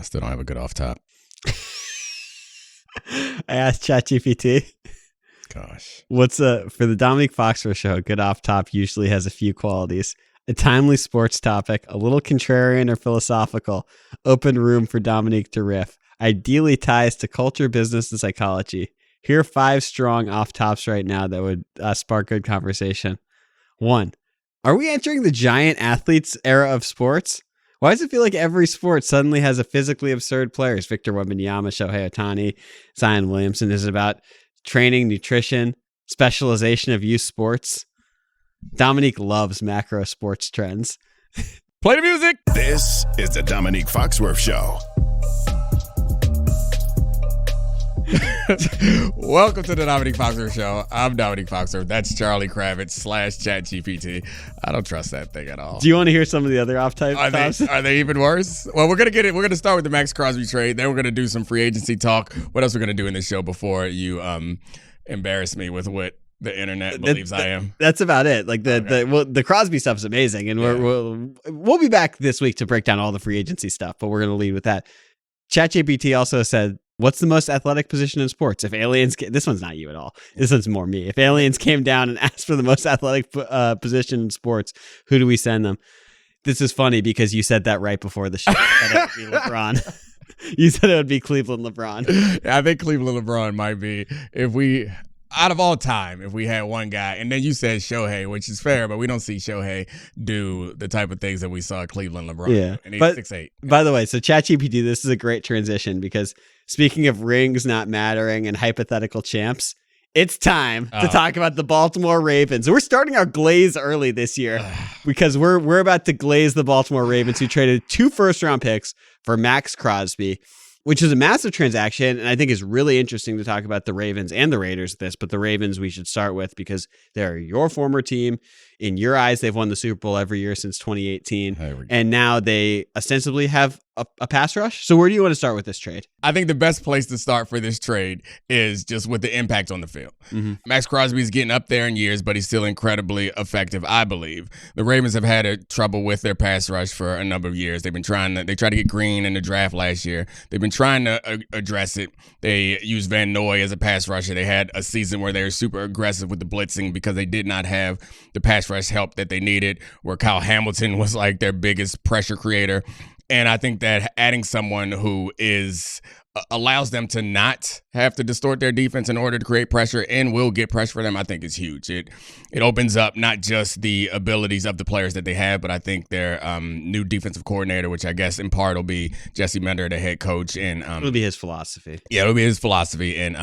still don't have a good off top. I asked ChatGPT. Gosh. What's for the Domonique Foxworth Show? Good off top usually has a few qualities: a timely sports topic, a little contrarian or philosophical, open room for Domonique to riff. Ideally ties to culture, business, and psychology. Here are 5 strong off tops right now that would spark good conversation. 1. Are we entering the giant athletes era of sports? Why does it feel like every sport suddenly has a physically absurd players? Victor Wembanyama, Shohei Ohtani, Zion Williamson. Is it about training, nutrition, specialization of youth sports? Domonique loves macro sports trends. Play the music. This is the Domonique Foxworth Show. Welcome to the Domonique Foxworth Show. I'm Domonique Foxworth. That's Charlie Kravitz / ChatGPT. I don't trust that thing at all. Do you want to hear some of the other off-type tops? Are they even worse? Well, we're gonna get it. We're gonna start with the Maxx Crosby trade. Then we're gonna do some free agency talk. What else we're gonna do in this show before you embarrass me with what the internet believes I am? That's about it. Like the Crosby stuff is amazing, and we'll be back this week to break down all the free agency stuff. But we're gonna lead with that. ChatGPT also said, what's the most athletic position in sports? If aliens, this one's not you at all. This one's more me. If aliens came down and asked for the most athletic position in sports, who do we send them? This is funny because you said that right before the show. That it would be LeBron. You said it would be Cleveland LeBron. I think Cleveland LeBron might be. Out of all time, if we had one guy, and then you said Shohei, which is fair, but we don't see Shohei do the type of things that we saw Cleveland LeBron do. And he's 6'8". By the way, so ChatGPT, this is a great transition because speaking of rings not mattering and hypothetical champs, it's time to talk about the Baltimore Ravens. We're starting our glaze early this year because we're about to glaze the Baltimore Ravens, who traded 2 first-round picks for Maxx Crosby, which is a massive transaction, and I think is really interesting to talk about the Ravens and the Raiders with this, but the Ravens we should start with because they're your former team. In your eyes, they've won the Super Bowl every year since 2018, and now they ostensibly have a pass rush. So where do you want to start with this trade? I think the best place to start for this trade is just with the impact on the field. Mm-hmm. Maxx Crosby is getting up there in years, but he's still incredibly effective, I believe. The Ravens have had trouble with their pass rush for a number of years. They tried to get Green in the draft last year. They've been trying to address it. They used Van Noy as a pass rusher. They had a season where they were super aggressive with the blitzing because they did not have the pass rush help that they needed, where Kyle Hamilton was like their biggest pressure creator. And I think that adding someone who allows them to not have to distort their defense in order to create pressure and will get pressure for them, I think is huge. It opens up not just the abilities of the players that they have, but I think their new defensive coordinator, which I guess in part will be Jesse Mender, the head coach. And it'll be his philosophy. Yeah, it'll be his philosophy. And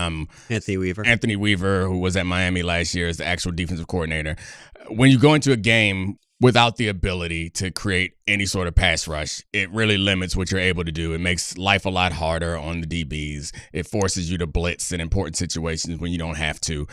Anthony Weaver, who was at Miami last year, is the actual defensive coordinator. When you go into a game without the ability to create any sort of pass rush, it really limits what you're able to do. It makes life a lot harder on the DBs. It forces you to blitz in important situations when you don't have to.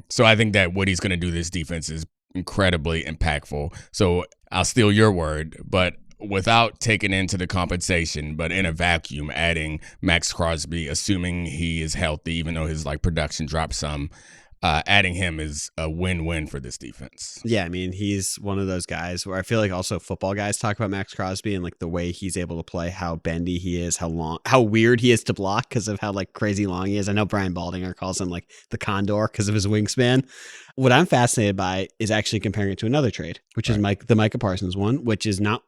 So I think that what he's going to do this defense is incredibly impactful. So I'll steal your word, but without taking into the compensation, but in a vacuum, adding Maxx Crosby, assuming he is healthy, even though his production dropped some, adding him is a win-win for this defense. Yeah, I mean, he's one of those guys where I feel like also football guys talk about Maxx Crosby and the way he's able to play, how bendy he is, how weird he is to block because of how crazy long he is. I know Brian Baldinger calls him the Condor because of his wingspan. What I'm fascinated by is actually comparing it to another trade, which is the Micah Parsons one, which is not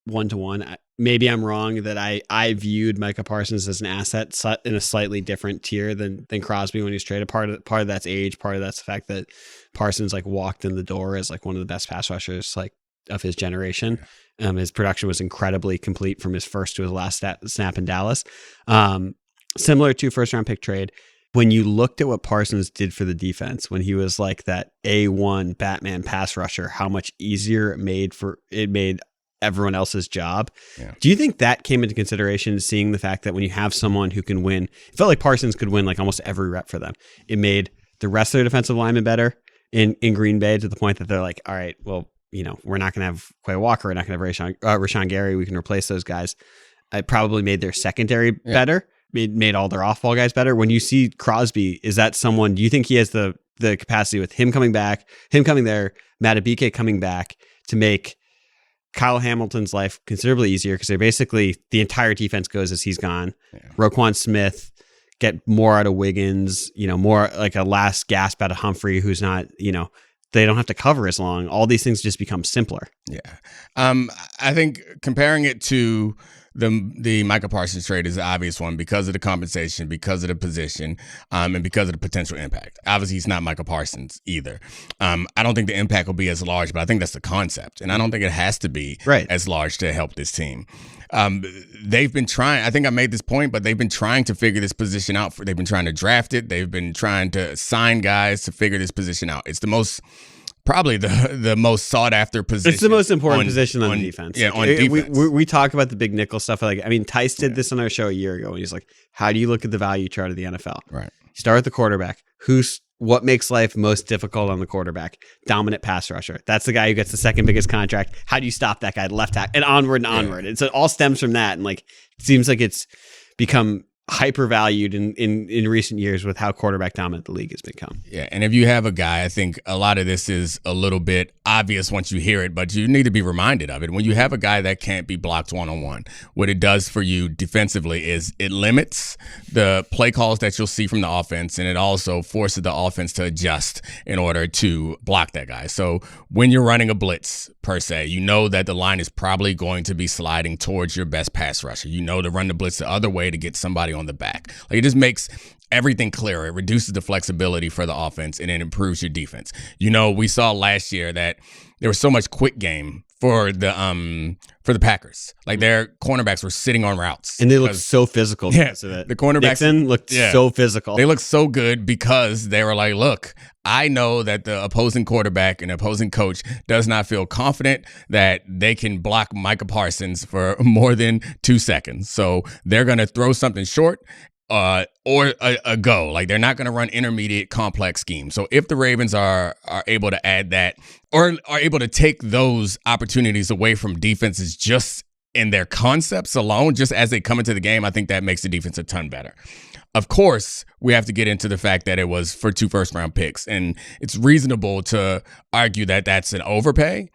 one-to-one. Maybe I'm wrong that I viewed Micah Parsons as an asset in a slightly different tier than Crosby when he was traded. Part of that's age, part of that's the fact that Parsons walked in the door as one of the best pass rushers of his generation. His production was incredibly complete from his first to his last snap in Dallas. Similar to first round pick trade. When you looked at what Parsons did for the defense, when he was that A1 Batman pass rusher, how much easier it made everyone else's job. Yeah. Do you think that came into consideration, seeing the fact that when you have someone who can win, it felt like Parsons could win almost every rep for them. It made the rest of their defensive linemen better in Green Bay to the point that they're all right, well, we're not going to have Quay Walker. We're not going to have Rashawn Gary. We can replace those guys. It probably made their secondary better, made all their off-ball guys better. When you see Crosby, is that someone, do you think he has the capacity with him coming there, Matabike coming back to make Kyle Hamilton's life considerably easier because they're basically the entire defense goes as he's gone. Yeah. Roquan Smith, get more out of Wiggins, more like a last gasp out of Humphrey, who's not, they don't have to cover as long. All these things just become simpler. Yeah. I think comparing it to the Micah Parsons trade is the obvious one because of the compensation, because of the position, and because of the potential impact. Obviously, he's not Micah Parsons either. I don't think the impact will be as large, but I think that's the concept. And I don't think it has to be as large to help this team. They've been trying, I think I made this point, but they've been trying to figure this position out. They've been trying to draft it. They've been trying to sign guys to figure this position out. It's probably the most sought after position. It's the most important position on defense. Yeah, on defense. We talk about the big nickel stuff. Tice did this on our show a year ago, and he's like, how do you look at the value chart of the NFL? Right. Start with the quarterback. What makes life most difficult on the quarterback? Dominant pass rusher. That's the guy who gets the second biggest contract. How do you stop that guy? Left tackle, and onward and onward. And so it all stems from that. And it seems like it's become hyper valued in recent years with how quarterback dominant the league has become. Yeah, and if you have a guy, I think a lot of this is a little bit obvious once you hear it, but you need to be reminded of it. When you have a guy that can't be blocked one-on-one, what it does for you defensively is it limits the play calls that you'll see from the offense, and it also forces the offense to adjust in order to block that guy. So when you're running a blitz, per se, you know that the line is probably going to be sliding towards your best pass rusher. You know to run the blitz the other way to get somebody on the back. It just makes everything clearer. It reduces the flexibility for the offense and it improves your defense. We saw last year that there was so much quick game for the Packers. Their cornerbacks were sitting on routes. And they looked so physical because of it. The cornerbacks Dixon looked so physical. They looked so good because they were like, look, I know that the opposing quarterback and opposing coach does not feel confident that they can block Micah Parsons for more than 2 seconds. So they're going to throw something short or a go. They're not going to run intermediate complex schemes. So if the Ravens are able to add that or are able to take those opportunities away from defenses just in their concepts alone, just as they come into the game, I think that makes the defense a ton better. Of course, we have to get into the fact that it was for 2 first-round picks, and it's reasonable to argue that that's an overpay,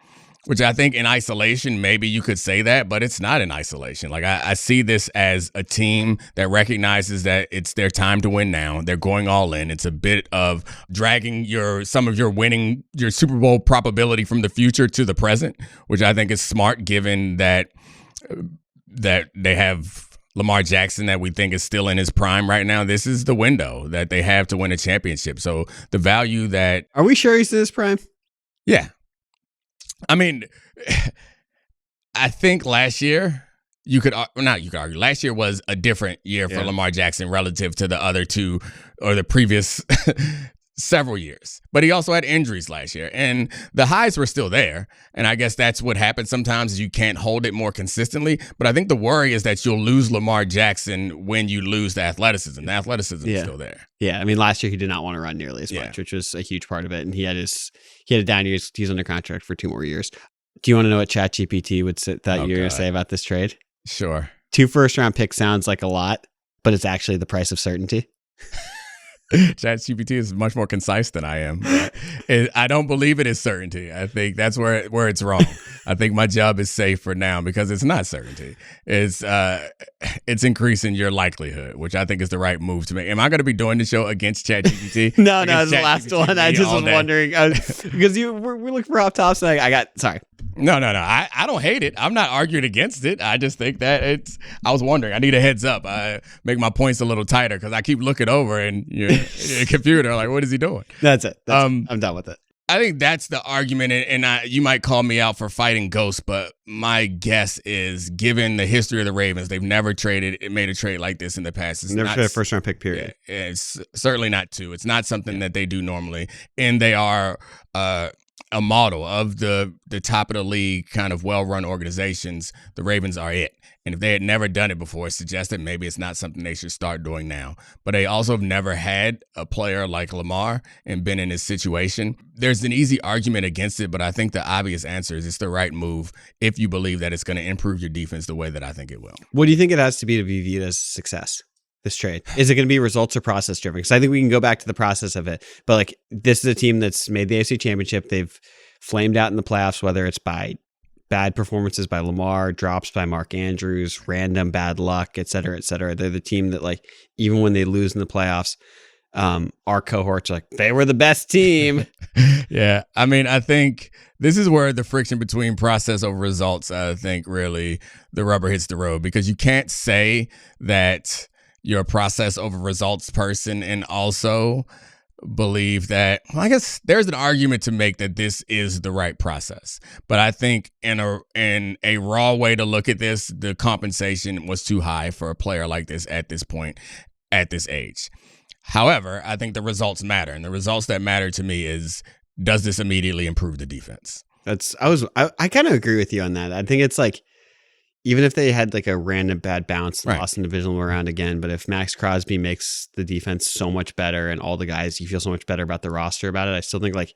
which I think in isolation, maybe you could say that, but it's not in isolation. I see this as a team that recognizes that it's their time to win now. They're going all in. It's a bit of dragging some of your Super Bowl probability from the future to the present, which I think is smart given that they have Lamar Jackson that we think is still in his prime right now. This is the window that they have to win a championship. So the value that... Are we sure he's in his prime? Yeah. I mean, I think last year, argue, last year was a different year for Lamar Jackson relative to the other two or the previous several years. But he also had injuries last year, and the highs were still there. And I guess that's what happens sometimes is you can't hold it more consistently. But I think the worry is that you'll lose Lamar Jackson when you lose the athleticism. The athleticism is still there. Yeah, I mean, last year he did not want to run nearly as much, which was a huge part of it. And he had a down year. He's under contract for 2 more years. Do you want to know what ChatGPT would you're going to say about this trade? Sure. 2 first-round picks sounds like a lot, but it's actually the price of certainty. ChatGPT is much more concise than I am. I don't believe it is certainty. I think that's where it's wrong. I think my job is safe for now because it's not certainty. It's increasing your likelihood, which I think is the right move to make. Am I going to be doing the show against ChatGPT? No, it's the last one. I just was wondering because we're looking for off tops. And sorry. No. I don't hate it. I'm not arguing against it. I just think that I was wondering. I need a heads up. I make my points a little tighter because I keep looking over and your computer like, what is he doing? That's it. I'm done with it. I think that's the argument, and you might call me out for fighting ghosts, but my guess is, given the history of the Ravens, they've never made a trade like this in the past. It's never traded a first-round pick, period. It's certainly not 2. It's not something that they do normally, and they are a model of the top of the league kind of well-run organizations. The Ravens are it. And if they had never done it before, it suggests that maybe it's not something they should start doing now. But they also have never had a player like Lamar and been in this situation. There's an easy argument against it, but I think the obvious answer is it's the right move if you believe that it's going to improve your defense the way that I think it will. What do you think it has to be viewed as a success? This trade? Is it going to be results or process driven? Because I think we can go back to the process of it. But this is a team that's made the AFC Championship. They've flamed out in the playoffs, whether it's by bad performances by Lamar, drops by Mark Andrews, random bad luck, et cetera, et cetera. They're the team that, like, even when they lose in the playoffs, our cohorts are like, they were the best team. Yeah. I mean, I think this is where the friction between process over results, I think really the rubber hits the road, because you can't say that you're a process over results person and also believe that, well, I guess there's an argument to make that this is the right process. But I think in a raw way to look at this, the compensation was too high for a player like this at this point, at this age. However, I think the results matter. And the results that matter to me is, does this immediately improve the defense? I kind of agree with you on that. I think it's like, even if they had like a random bad bounce, lost in divisional round again, but if Maxx Crosby makes the defense so much better and all the guys, you feel so much better about the roster about it, I still think, like,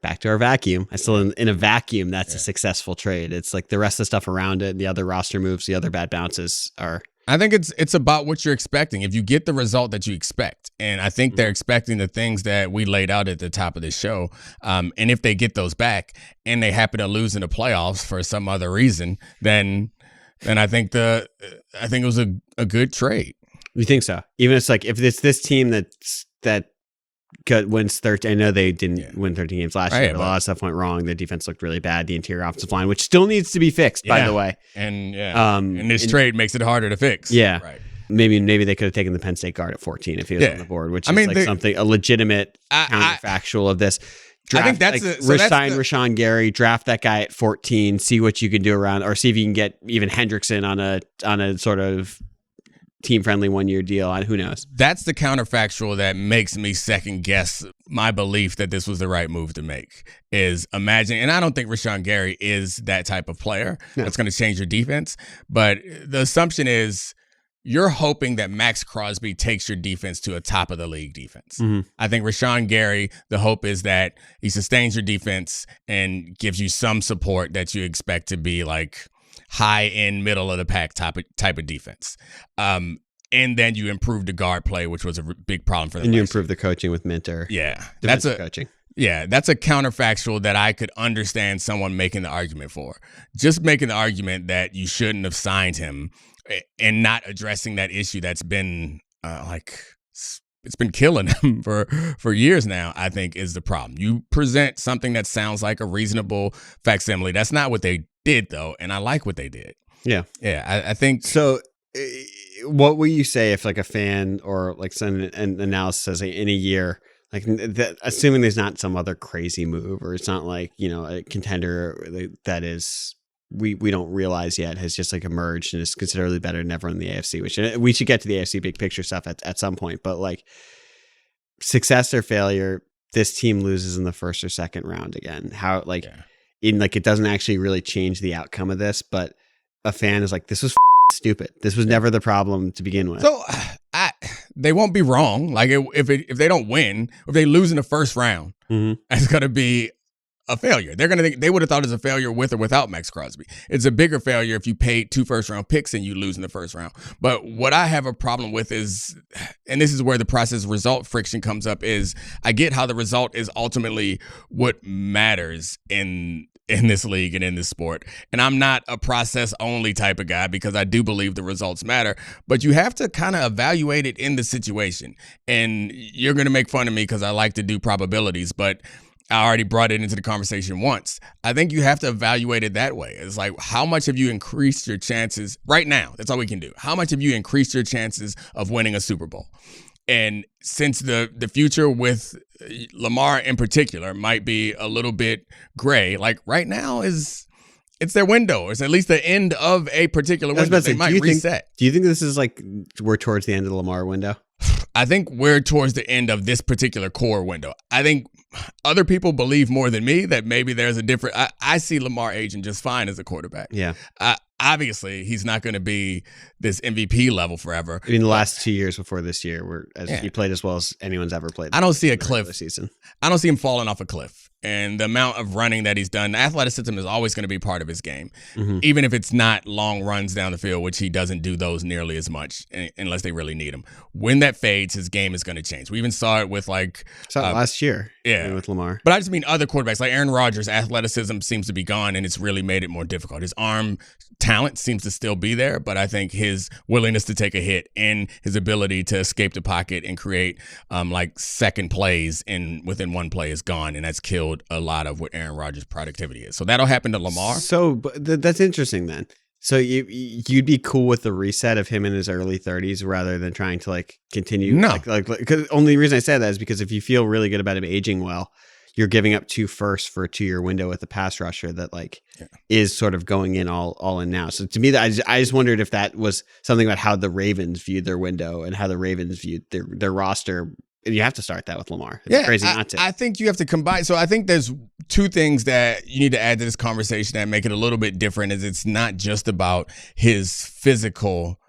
back to our vacuum. I still, in a vacuum, that's a successful trade. It's like the rest of the stuff around it, the other roster moves, the other bad bounces are. I think it's about what you're expecting. If you get the result that you expect, and I think they're expecting the things that we laid out at the top of this show, and if they get those back and they happen to lose in the playoffs for some other reason, then I think it was a good trade. You think so? Even it's like, if it's this team that wins 13. I know they didn't win 13 games last year. But a lot of stuff went wrong. The defense looked really bad. The interior offensive line, which still needs to be fixed, by the way. And this trade makes it harder to fix. Yeah. Right. Maybe they could have taken the Penn State guard at 14 if he was on the board, which is a legitimate counterfactual of this. Draft, I think that's Rashawn Gary, draft that guy at 14, see what you can do around, or see if you can get even Hendrickson on a sort of team-friendly one-year deal. Who knows? That's the counterfactual that makes me second-guess my belief that this was the right move to make. Is imagine, and I don't think Rashawn Gary is that type of player that's going to change your defense, but the assumption is you're hoping that Maxx Crosby takes your defense to a top-of-the-league defense. Mm-hmm. I think Rashawn Gary, the hope is that he sustains your defense and gives you some support that you expect to be like high end, middle of the pack type of defense. And then you improve the guard play, which was a big problem for them. And you improve the coaching with Minter. Yeah. That's coaching. Yeah, that's a counterfactual that I could understand someone making the argument for. Just making the argument that you shouldn't have signed him and not addressing that issue that's been it's been killing him for years now, I think, is the problem. You present something that sounds like a reasonable facsimile. That's not what they did, though, and I like what they did. Yeah. Yeah, I think. So what will you say if, like, a fan or, like, an analysis says, like, in a year, like, assuming there's not some other crazy move, or it's not like, you know, a contender that is we don't realize yet has just, like, emerged and is considerably better than everyone in the AFC, which we should get to the AFC big picture stuff at some point. But, like, success or failure, this team loses in the first or second round again. How, like, it doesn't actually really change the outcome of this, but a fan is like, this was stupid. This was never the problem to begin with. So they won't be wrong. Like, if they don't win, if they lose in the first round, it's going to be a failure. They're going to think they would have thought it was a failure with or without Maxx Crosby. It's a bigger failure if you paid 2 first-round picks and you lose in the first round. But what I have a problem with is, and this is where the process result friction comes up, is I get how the result is ultimately what matters in this league and in this sport. And I'm not a process-only type of guy, because I do believe the results matter. But you have to kind of evaluate it in the situation. And you're going to make fun of me because I like to do probabilities, but I already brought it into the conversation once. I think you have to evaluate it that way. It's like, how much have you increased your chances right now? That's all we can do. How much have you increased your chances of winning a Super Bowl? And since the future with Lamar in particular might be a little bit gray, like right now it's their window. It's at least the end of a particular window. They might reset. Do you think this is like we're towards the end of the Lamar window? I think we're towards the end of this particular core window. I think other people believe more than me that maybe there's a different. I see Lamar aging just fine as a quarterback. Yeah. Obviously, he's not going to be this MVP level forever. I mean, the last 2 years before this year, he played as well as anyone's ever played. I don't see a cliff season. I don't see him falling off a cliff. And the amount of running that he's done, the athleticism is always going to be part of his game, even if it's not long runs down the field, which he doesn't do those nearly as much unless they really need him. When that fades, his game is going to change. We even saw it with last year. Yeah. with Lamar. But I just mean other quarterbacks. Like Aaron Rodgers' athleticism seems to be gone, and it's really made it more difficult. His arm talent seems to still be there, but I think his willingness to take a hit and his ability to escape the pocket and create like second plays within one play is gone, and that's killed a lot of what Aaron Rodgers' productivity is. So that'll happen to Lamar. So that's interesting then. So you'd be cool with the reset of him in his early 30s rather than trying to like continue. No, because only reason I say that is because if you feel really good about him aging well, you're giving up 2 firsts for a 2-year window with a pass rusher that is sort of going in all in now. So to me, I just wondered if that was something about how the Ravens viewed their window and how the Ravens viewed their roster. You have to start that with Lamar. It's crazy not to. I think you have to combine. So I think there's 2 things that you need to add to this conversation that make it a little bit different. Is it's not just about his physical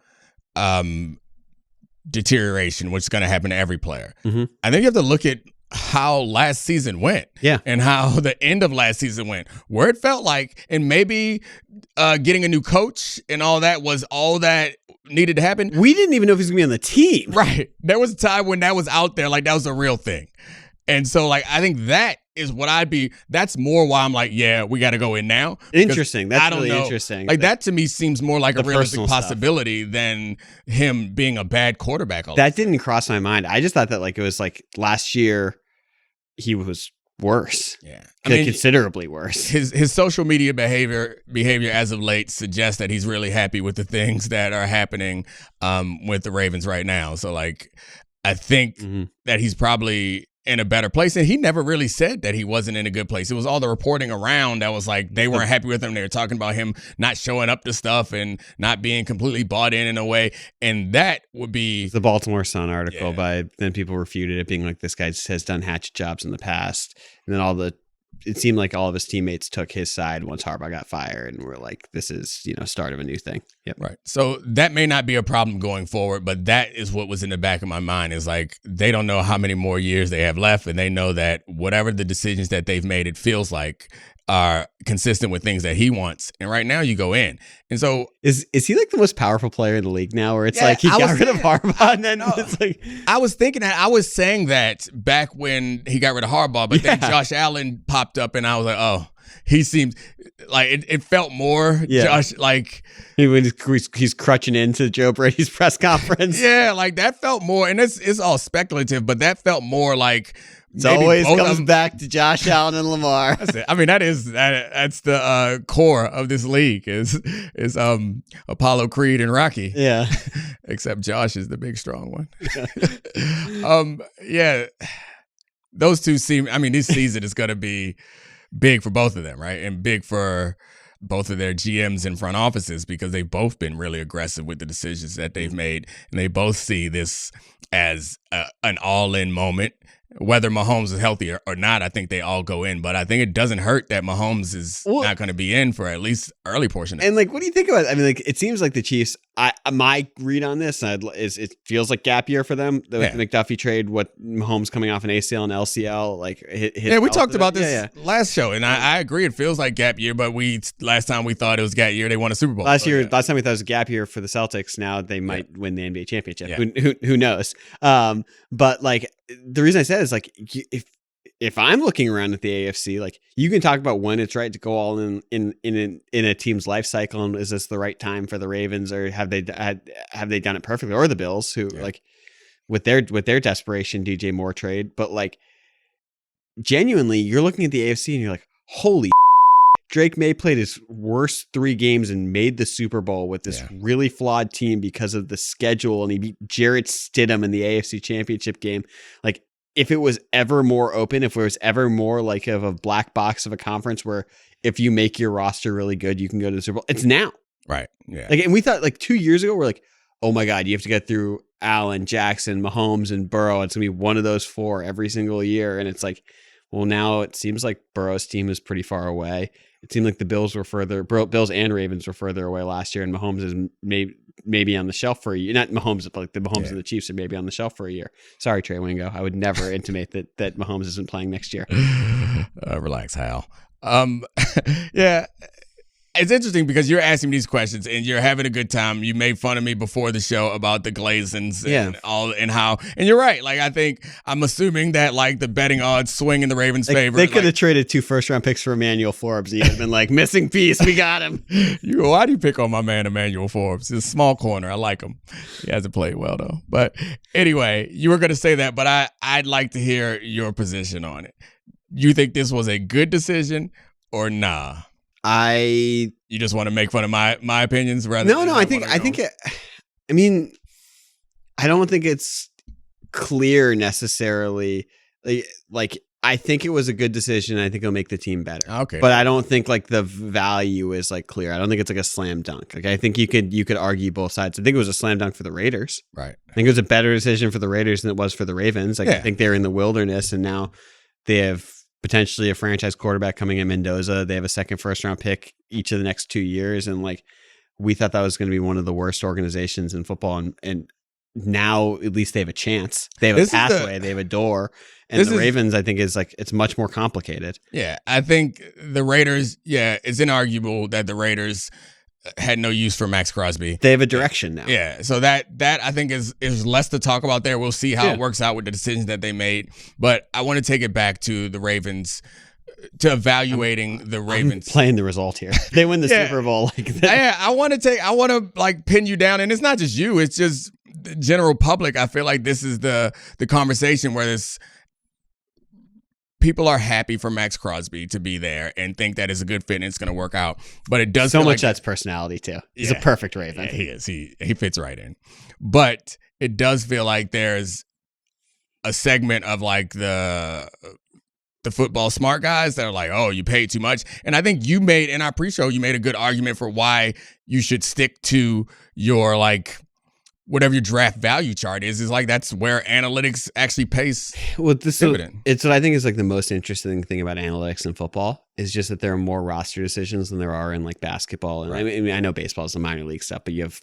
deterioration, which is going to happen to every player. Mm-hmm. I think you have to look at how last season went, and how the end of last season went, where it felt like, and maybe getting a new coach and all that was all that needed to happen. We didn't even know if he was gonna be on the team. Right. There was a time when that was out there, like that was a real thing. And so like I think that is what that's more why I'm like, yeah, we got to go in now. Interesting. That's really know. interesting. Like that to me seems more like a realistic personal possibility than him being a bad quarterback. That didn't cross my mind. I just thought that like it was like last year he was worse. Yeah. Considerably worse. His social media behavior as of late suggests that he's really happy with the things that are happening with the Ravens right now. So like I think that he's probably in a better place. And he never really said that he wasn't in a good place. It was all the reporting around that was like they weren't happy with him. They were talking about him not showing up to stuff and not being completely bought in a way. And that would be the Baltimore Sun article then people refuted it being like this guy has done hatchet jobs in the past. And then it seemed like all of his teammates took his side once Harbaugh got fired and were like, this is, start of a new thing. Yep. Right. So that may not be a problem going forward, but that is what was in the back of my mind is like, they don't know how many more years they have left. And they know that whatever the decisions that they've made, it feels like are consistent with things that he wants. And right now you go in. And so is he like the most powerful player in the league now where it's like he got rid of Harbaugh and then it's like I was thinking that I was saying that back when he got rid of Harbaugh, but then Josh Allen popped up and I was like, oh, he seems like it felt more Josh like he's crutching into Joe Brady's press conference. Yeah, like that felt more, and it's all speculative, but that felt more like it always comes back to Josh Allen and Lamar. That's it. I mean, that's the core of this league is Apollo Creed and Rocky. Yeah. Except Josh is the big strong one. Yeah. Those two this season is going to be big for both of them, right? And big for both of their GMs and front offices because they've both been really aggressive with the decisions that they've made. And they both see this as an all-in moment. Whether Mahomes is healthy or not, I think they all go in. But I think it doesn't hurt that Mahomes is not going to be in for at least early portion. And like, what do you think about it? I mean, like, it seems like the Chiefs. My read on this is it feels like gap year for them. The McDuffie trade, what Mahomes coming off an ACL and LCL, like we talked about this last show, and I agree. It feels like gap year, but last time we thought it was gap year, they won a Super Bowl. Last time we thought it was a gap year for the Celtics. Now they might win the NBA championship. Yeah. Who knows? But like the reason I said is like if I'm looking around at the AFC, like you can talk about when it's right to go all in a team's life cycle, and is this the right time for the Ravens, or have they done it perfectly, or the Bills who like with their desperation DJ Moore trade, but like genuinely you're looking at the AFC and you're like, holy Drake May played his worst 3 games and made the Super Bowl with this really flawed team because of the schedule, and he beat Jarrett Stidham in the AFC Championship game. Like, if it was ever more open, if it was ever more like of a black box of a conference where if you make your roster really good, you can go to the Super Bowl, it's now. Right. Yeah. Like, and we thought like 2 years ago, we're like, oh my God, you have to get through Allen, Jackson, Mahomes, and Burrow. It's going to be one of those 4 every single year. And it's like, well, now it seems like Burrow's team is pretty far away. It seemed like the Bills and Ravens were further away last year, and Mahomes is maybe on the shelf for a year. Not Mahomes, but like the Mahomes and the Chiefs are maybe on the shelf for a year. Sorry, Trey Wingo. I would never intimate that Mahomes isn't playing next year. Relax, Hal. Yeah. It's interesting because you're asking me these questions and you're having a good time. You made fun of me before the show about the Glazens and you're right. Like, I think I'm assuming that like the betting odds swing in the Ravens' favor. They could have traded 2 first-round picks for Emmanuel Forbes. You'd have been like, missing piece, we got him. Why do you pick on my man Emmanuel Forbes? He's a small corner. I like him. He hasn't played well though. But anyway, you were going to say that, but I'd like to hear your position on it. You think this was a good decision or nah? You just want to make fun of my opinions rather than I don't think it's clear necessarily. Like I think it was a good decision. I think it'll make the team better. Okay. But I don't think like the value is like clear. I don't think it's like a slam dunk. Like I think you could argue both sides. I think it was a slam dunk for the Raiders. Right. I think it was a better decision for the Raiders than it was for the Ravens. Like I think they're in the wilderness and now they have potentially a franchise quarterback coming in Mendoza. They have a second first-round pick each of the next 2 years. And like, we thought that was going to be one of the worst organizations in football. And now at least they have a chance. They have a pathway. They have a door. And the Ravens, I think, is like, it's much more complicated. Yeah. I think the Raiders, it's inarguable that the Raiders had no use for Maxx Crosby. They have a direction now. Yeah. So that I think is less to talk about there. We'll see how it works out with the decisions that they made. But I want to take it back to the Ravens, to evaluating the Ravens. I'm playing the result here. They win the Super Bowl. Like that. Yeah, I want to like pin you down. And it's not just you, it's just the general public. I feel like this is the conversation where this people are happy for Maxx Crosby to be there and think that it's a good fit and it's going to work out. But it does so much that's personality too. He's a perfect Raven. Yeah, he is. He fits right in. But it does feel like there's a segment of like the football smart guys that are like, oh, you paid too much. And I think you made, in our pre-show, you made a good argument for why you should stick to your like whatever your draft value chart is like that's where analytics actually pays dividend. It's what I think is like the most interesting thing about analytics in football is just that there are more roster decisions than there are in like basketball. And I mean, I know baseball is the minor league stuff, but you have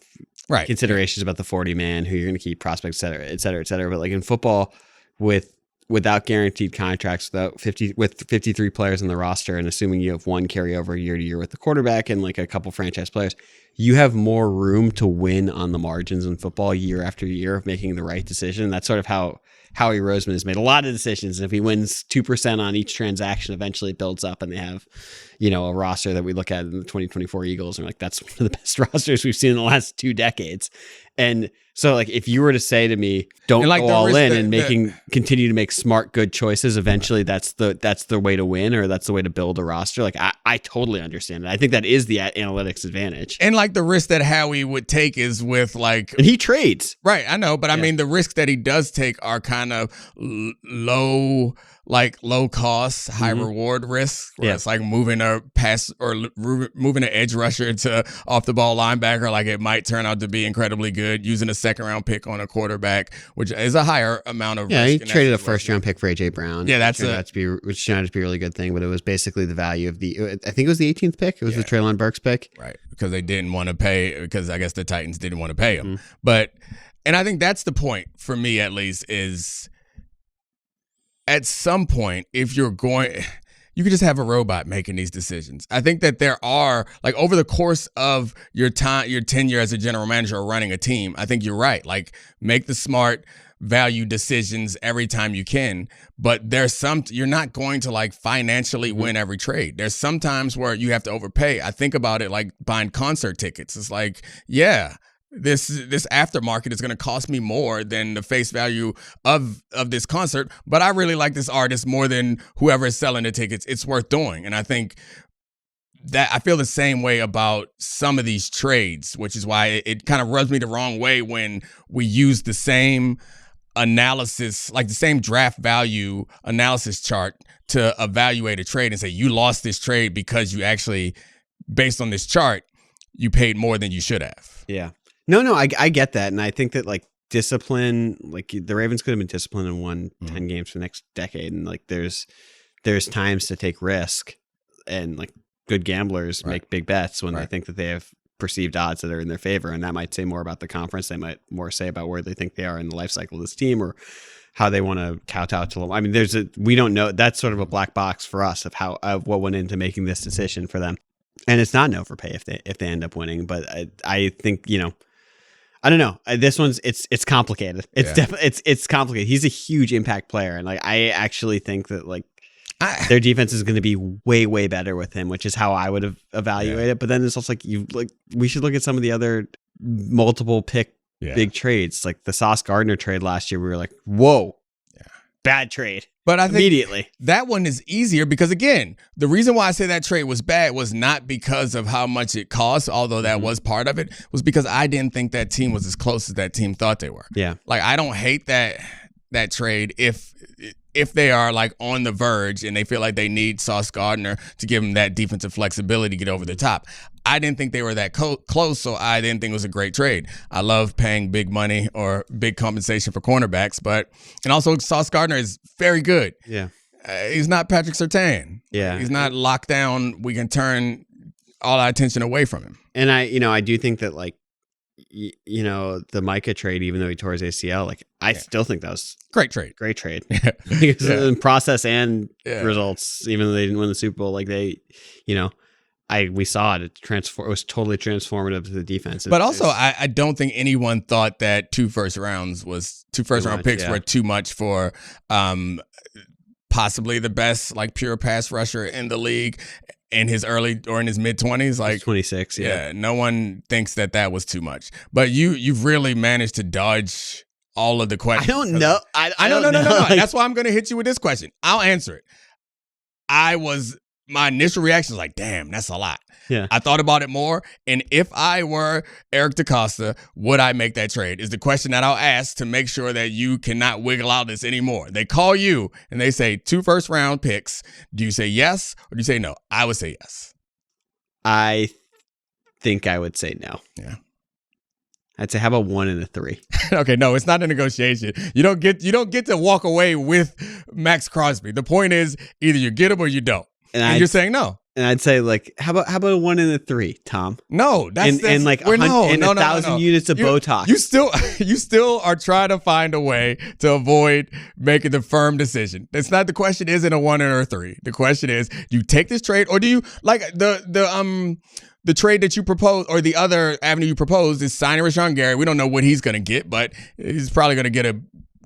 considerations about the 40-man, who you're going to keep, prospects, et cetera, et cetera. But like in football, without guaranteed contracts, with 53 players on the roster, and assuming you have one carryover year to year with the quarterback and like a couple franchise players, you have more room to win on the margins in football year after year of making the right decision. That's sort of how Howie Roseman has made a lot of decisions. And if he wins 2% on each transaction, eventually it builds up and they have, a roster that we look at in the 2024 Eagles and like, that's one of the best rosters we've seen in the last 2 decades. And so like, if you were to say to me, don't go all in and continue to make smart, good choices, eventually that's the way to win, or that's the way to build a roster. Like I totally understand it. I think that is the analytics advantage. And like the risk that Howie would take is with like, and he trades. Right. I know. But I mean, the risks that he does take are kind of low cost, high reward risks. Where it's like moving a pass or moving an edge rusher to off the ball linebacker. Like it might turn out to be incredibly good, using a second round pick on a quarterback, which is a higher amount of risk. Yeah, he traded a first round pick for AJ Brown. Yeah, which turned out to be a really good thing, but it was basically the value of I think it was the 18th pick. It was the Treylon Burks pick. Right. Because they didn't want to pay, because I guess the Titans didn't want to pay him. And I think that's the point for me, at least, is at some point, if you're going, you could just have a robot making these decisions. I think that there are, like, over the course of your tenure as a general manager or running a team, I think you're right. Like, make the smart value decisions every time you can. But you're not going to like financially win every trade. There's some times where you have to overpay. I think about it like buying concert tickets. It's like, this aftermarket is going to cost me more than the face value of this concert, but I really like this artist more than whoever is selling the tickets. It's worth doing. And I think that I feel the same way about some of these trades, which is why it kind of rubs me the wrong way when we use the same analysis, like the same draft value analysis chart to evaluate a trade and say, you lost this trade because you actually, based on this chart, you paid more than you should have. Yeah. No, I get that. And I think that like discipline, like the Ravens could have been disciplined and won 10 games for the next decade. And like there's times to take risk, and like good gamblers make big bets when they think that they have perceived odds that are in their favor. And that might say more about the conference. They might more say about where they think they are in the life cycle of this team, or how they want to kowtow to them. I mean, we don't know. That's sort of a black box for us of what went into making this decision for them. And it's not an overpay if they end up winning. But I think, I don't know. This one's it's complicated. It's definitely it's complicated. He's a huge impact player, and I actually think that their defense is going to be way, way better with him, which is how I would have evaluated it. But then it's also we should look at some of the other multiple pick big trades, like the Sauce Gardner trade last year. We were like, whoa, bad trade. But I think immediately that one is easier because, again, the reason why I say that trade was bad was not because of how much it cost, although that was part of it, was because I didn't think that team was as close as that team thought they were. Yeah. I don't hate that trade if they are on the verge and they feel like they need Sauce Gardner to give them that defensive flexibility to get over the top. I didn't think they were that close, so I didn't think it was a great trade. I love paying big money or big compensation for cornerbacks, and also Sauce Gardner is very good. Yeah. He's not Patrick Surtain. Yeah. He's not locked down. We can turn all our attention away from him. And I do think that the Micah trade, even though he tore his ACL, I still think that was great trade. Great trade. In process and results, even though they didn't win the Super Bowl, we saw it. It was totally transformative to the defense. But also, I don't think anyone thought that two first round picks were too much for possibly the best pure pass rusher in the league in his early or in his mid-20s. 26, yeah. No one thinks that was too much. But you've really managed to dodge all of the questions. I don't know. I don't know. No. That's why I'm going to hit you with this question. I'll answer it. My initial reaction was damn, that's a lot. Yeah. I thought about it more, and if I were Eric DeCosta, would I make that trade? Is the question that I'll ask to make sure that you cannot wiggle out this anymore. They call you, and they say 2 first-round picks. Do you say yes, or do you say no? I would say yes. I think I would say no. Yeah. I'd say, how about 1 and a 3? Okay, no, it's not a negotiation. You don't get to walk away with Maxx Crosby. The point is, either you get him or you don't. And you're saying no. And I'd say, how about a 1 and a 3, Tom? No, that's 1,000 units of Botox. You still are trying to find a way to avoid making the firm decision. It's not the question. Isn't a 1 or a 3? The question is, do you take this trade, or do you the trade that you propose, or the other avenue you propose is signing Rashawn Gary. We don't know what he's going to get, but he's probably going to get a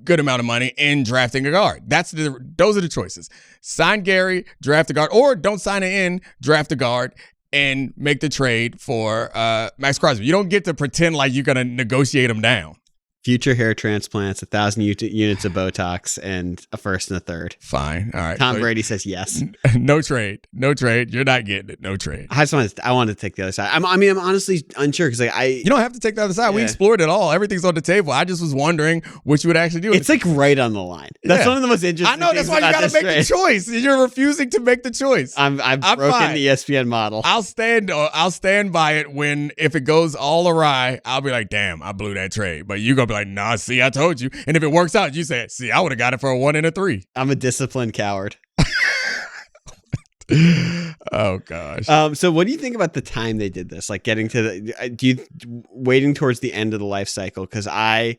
good amount of money in drafting a guard. Those are the choices. Sign Gary, draft a guard, or don't sign it in, draft a guard, and make the trade for Maxx Crosby. You don't get to pretend like you're going to negotiate him down. Future hair transplants, 1,000 units of Botox, and a first and a third. Fine. All right. Tom Brady says yes. No trade. You're not getting it. No trade. I wanted to take the other side. I'm honestly unsure because you don't have to take the other side. Yeah. We explored it all. Everything's on the table. I just was wondering what you would actually do. It's right on the line. That's one of the most interesting. I know. That's why you got to make the choice. You're refusing to make the choice. I've broken fine. The ESPN model. I'll stand by it if it goes all awry. I'll be like, damn, I blew that trade. But you're gonna be like, nah, see, I told you. And if it works out, you say, see, I would have got it for a 1 and a 3. I'm a disciplined coward. Oh gosh. So what do you think about the time they did this? Getting to waiting towards the end of the life cycle? Because I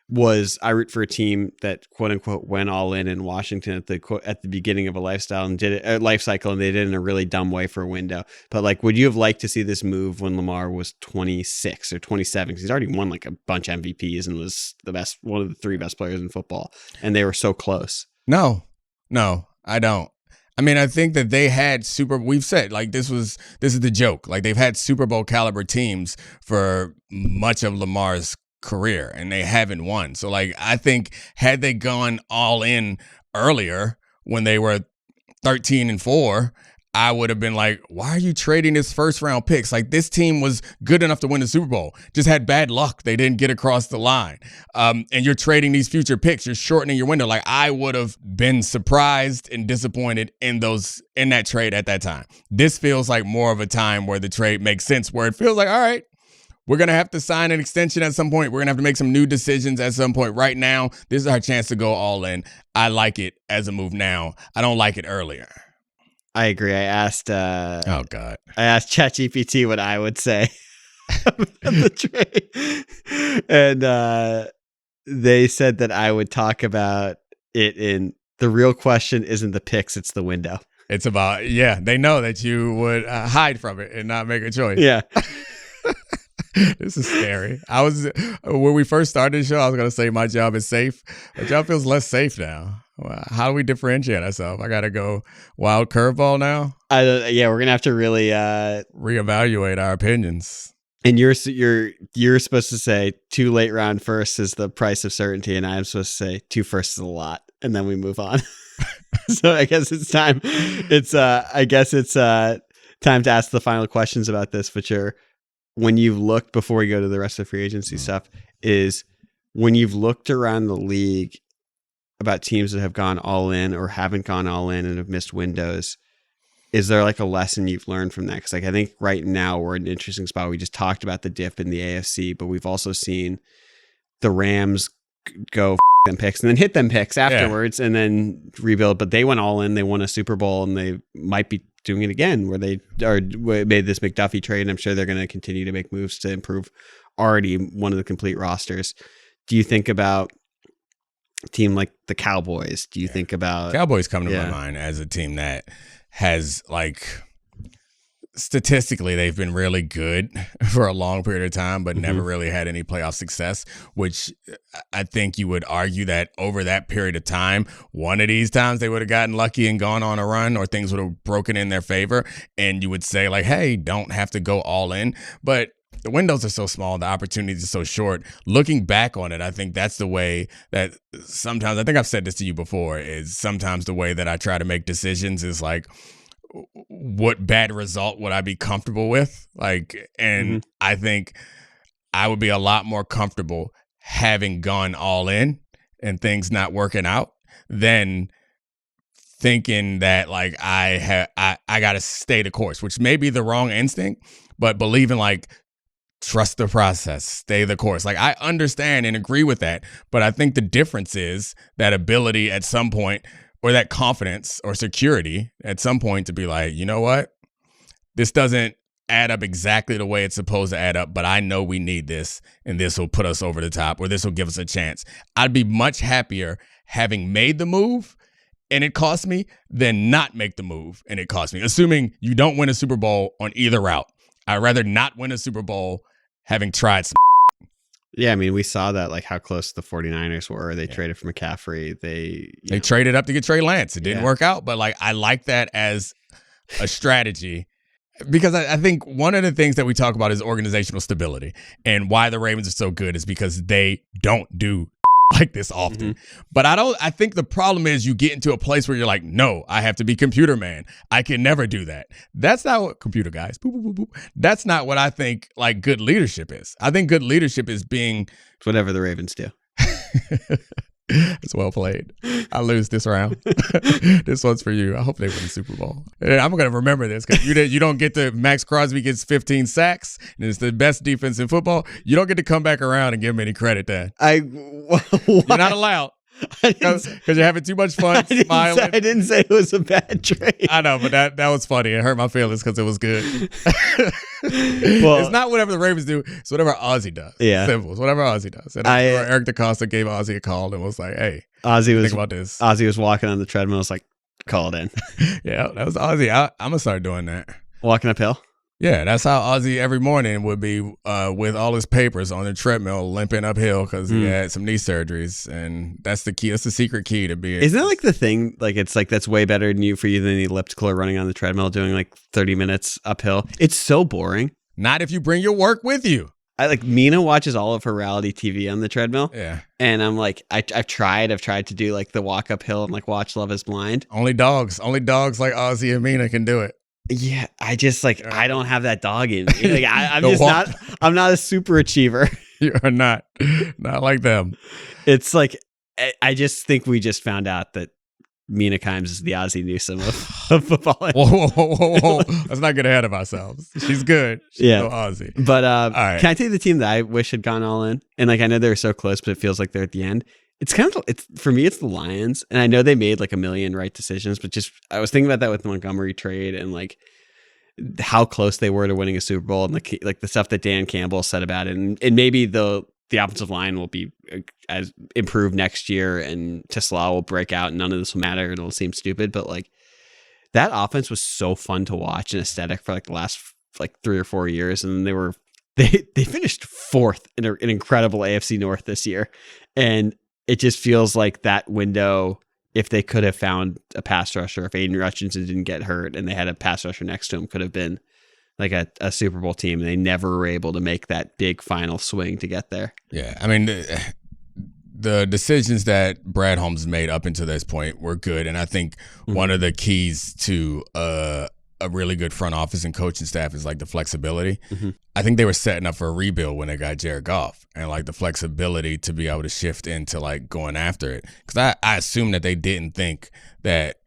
root for a team that quote unquote went all in Washington at the beginning of a life cycle, and they did it in a really dumb way for a window. But would you have liked to see this move when Lamar was 26 or 27? Because he's already won a bunch of MVPs and was one of the 3 best players in football, and they were so close. No, I don't. I mean, I think that they had we've said this is the joke. They've had Super Bowl caliber teams for much of Lamar's career, and they haven't won. So I think had they gone all in earlier when they were 13-4, I would have been like, why are you trading his first round picks? This team was good enough to win the Super Bowl, just had bad luck. They didn't get across the line. And you're trading these future picks. You're shortening your window. I would have been surprised and disappointed in that trade at that time. This feels like more of a time where the trade makes sense, where it feels like, all right, we're going to have to sign an extension at some point. We're going to have to make some new decisions at some point. Right now, this is our chance to go all in. I like it as a move now. I don't like it earlier. I agree. I asked oh God. I asked ChatGPT what I would say about the trade. And they said that I would talk about it in the real question isn't the picks, it's the window. It's about, they know that you would hide from it and not make a choice. Yeah. This is scary. When we first started the show, I was going to say my job is safe. My job feels less safe now. How do we differentiate ourselves? I got to go wild curveball now? We're going to have to really reevaluate our opinions. And you're supposed to say 2 late round firsts is the price of certainty, and I'm supposed to say 2 firsts is a lot, and then we move on. So I guess it's time. It's time to ask the final questions about this, which are, when you've looked, before we go to the rest of the free agency stuff, is when you've looked around the league about teams that have gone all in or haven't gone all in and have missed windows, is there like a lesson you've learned from that? Because like I think right now we're in an interesting spot. We just talked about the dip in the AFC, but we've also seen the Rams go them picks and then hit them picks afterwards and then rebuild. But they went all in. They won a Super Bowl, and they might be doing it again where they made this McDuffie trade. And I'm sure they're going to continue to make moves to improve already one of the complete rosters. Do you think about a team like the Cowboys? Do you think about Cowboys come to my mind as a team that has, like, statistically, they've been really good for a long period of time, but never really had any playoff success, which I think you would argue that over that period of time, one of these times they would have gotten lucky and gone on a run, or things would have broken in their favor. And you would say, like, hey, don't have to go all in. But the windows are so small, the opportunities are so short. Looking back on it, I think that's the way that sometimes, I think I've said this to you before, is sometimes the way that I try to make decisions is like, what bad result would I be comfortable with? Like, and I think I would be a lot more comfortable having gone all in and things not working out than thinking that, like, I got to stay the course, which may be the wrong instinct, but believing, like, trust the process, stay the course. Like, I understand and agree with that, but I think the difference is that ability at some point, or that confidence or security at some point, to be like, you know what? This doesn't add up exactly the way it's supposed to add up, but I know we need this, and this will put us over the top, or this will give us a chance. I'd be much happier having made the move and it cost me than not make the move and it cost me. Assuming you don't win a Super Bowl on either route. I'd rather not win a Super Bowl having tried some. Yeah, I mean, we saw that, like, how close the 49ers were. They traded for McCaffrey. They traded up to get Trey Lance. It didn't work out, but, like, I like that as a strategy, because I think one of the things that we talk about is organizational stability, and why the Ravens are so good is because they don't do like this often. But I think the problem is you get into a place where you're like, no, I have to be computer man. I can never do that. That's not what computer guys, boop, boop, boop, boop. That's not what I think, like, good leadership is. I think good leadership is being whatever the Ravens do. It's well played. I lose this round. This one's for you. I hope they win the Super Bowl. And I'm going to remember this, because you don't get to, Maxx Crosby gets 15 sacks and it's the best defense in football. You don't get to come back around and give him any credit then. You're not allowed. Because you're having too much fun smiling. I didn't say it was a bad trade. I know, but that was funny. It hurt my feelings because it was good. Well, it's not whatever the Ravens do. It's whatever Ozzy does. Yeah. Simple. It's whatever Ozzy does. And Eric DeCosta gave Ozzy a call and was like, hey, think about this. Ozzy was walking on the treadmill. Was like, call it in. Yeah, that was Ozzy. I'm going to start doing that. Walking uphill? Yeah, that's how Ozzy every morning would be with all his papers on the treadmill, limping uphill because he had some knee surgeries, and that's the key. That's the secret key to being. Isn't that like the thing? Like, it's like that's way better for you than the elliptical or running on the treadmill, doing like 30 minutes uphill. It's so boring. Not if you bring your work with you. Mina watches all of her reality TV on the treadmill. Yeah, and I'm like, I've tried to do like the walk uphill and like watch Love Is Blind. Only dogs like Ozzy and Mina can do it. Yeah, I just I don't have that dog in me. Like, I'm not a super achiever. You are not like them. It's like, I just think we just found out that Mina Kimes is the Ozzie Newsome of football. Whoa. Let's not get ahead of ourselves. She's good. She's no Ozzy. But all right. Can I tell you the team that I wish had gone all in? And like, I know they're so close, but it feels like they're at the end. It's for me, it's the Lions. And I know they made like a million right decisions, but just, I was thinking about that with the Montgomery trade and like how close they were to winning a Super Bowl, and like the stuff that Dan Campbell said about it. And maybe the offensive line will be as improved next year, and Tesla will break out and none of this will matter. It'll seem stupid, but like that offense was so fun to watch and aesthetic for like the last like 3 or 4 years. And they finished 4th in an incredible AFC North this year. And it just feels like that window, if they could have found a pass rusher, if Aiden Hutchinson didn't get hurt and they had a pass rusher next to him, could have been like a Super Bowl team. And they never were able to make that big final swing to get there. Yeah. I mean, the decisions that Brad Holmes made up until this point were good. And I think one of the keys to a really good front office and coaching staff is like the flexibility. I think they were setting up for a rebuild when they got Jared Goff, and like the flexibility to be able to shift into like going after it. Because I assume that they didn't think that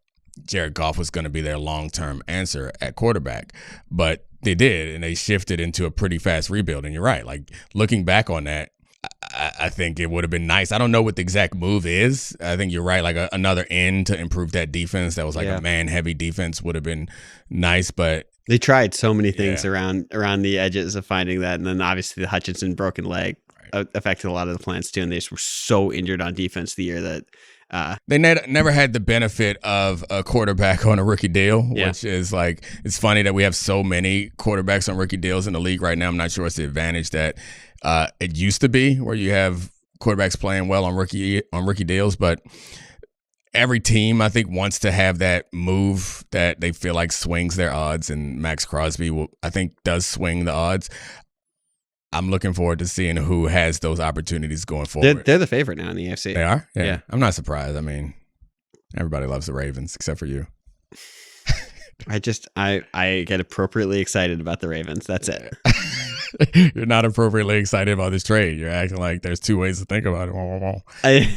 Jared Goff was going to be their long-term answer at quarterback, but they did, and they shifted into a pretty fast rebuild. And you're right, like looking back on that, I think it would have been nice. I don't know what the exact move is. I think you're right. Like another end to improve that defense that was like a man-heavy defense would have been nice, but they tried so many things around the edges of finding that. And then obviously the Hutchinson broken leg affected a lot of the plans too. And they just were so injured on defense the year that they never had the benefit of a quarterback on a rookie deal, which is like, it's funny that we have so many quarterbacks on rookie deals in the league right now. I'm not sure it's the advantage that it used to be, where you have quarterbacks playing well on rookie deals, but every team I think wants to have that move that they feel like swings their odds, and Maxx Crosby I think does swing the odds. I'm looking forward to seeing who has those opportunities going forward. They're the favorite now in the AFC. They are? Yeah. I'm not surprised. I mean, everybody loves the Ravens except for you. I get appropriately excited about the Ravens. That's it. You're not appropriately excited about this trade. You're acting like there's 2 ways to think about it.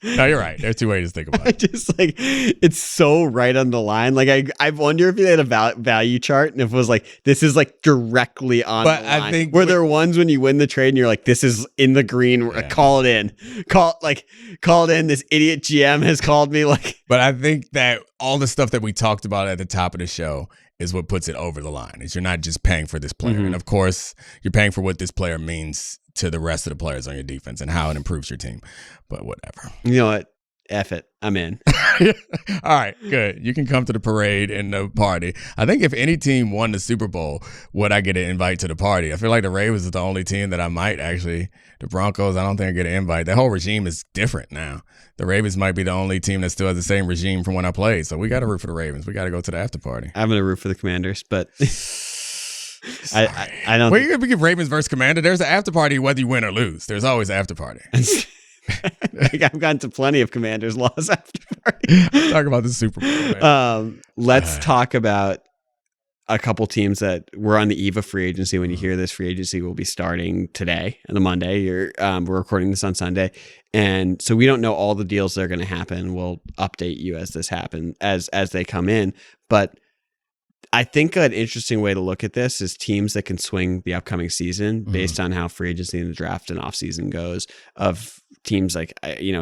No, you're right. There's 2 ways to think about it. Just like, it's so right on the line. Like I wonder if you had a value chart and if it was like, this is like directly on the line. I think there are ones when you win the trade and you're like, this is in the green. Call it in. Call it in. This idiot GM has called me. Like, but I think that all the stuff that we talked about at the top of the show is what puts it over the line. Is you're not just paying for this player. And of course, you're paying for what this player means to the rest of the players on your defense and how it improves your team. But whatever. You know what? F it. I'm in. All right, good. You can come to the parade and the party. I think if any team won the Super Bowl, would I get an invite to the party? I feel like the Ravens is the only team that I might actually. The Broncos, I don't think I get an invite. That whole regime is different now. The Ravens might be the only team that still has the same regime from when I played. So we got to root for the Ravens. We got to go to the after party. I'm going to root for the Commanders, but I don't. Well, you're going to give Ravens versus Commander. There's an after party whether you win or lose. There's always an after party. I've gone to plenty of Commanders loss after party. Talk about the Super Bowl. Man. Let's talk about a couple teams that were on the eve of free agency. When you hear this, free agency will be starting today, on the Monday. We're recording this on Sunday, and so we don't know all the deals that are going to happen. We'll update you as this happen as they come in, but I think an interesting way to look at this is teams that can swing the upcoming season based on how free agency and the draft and offseason goes, of teams like,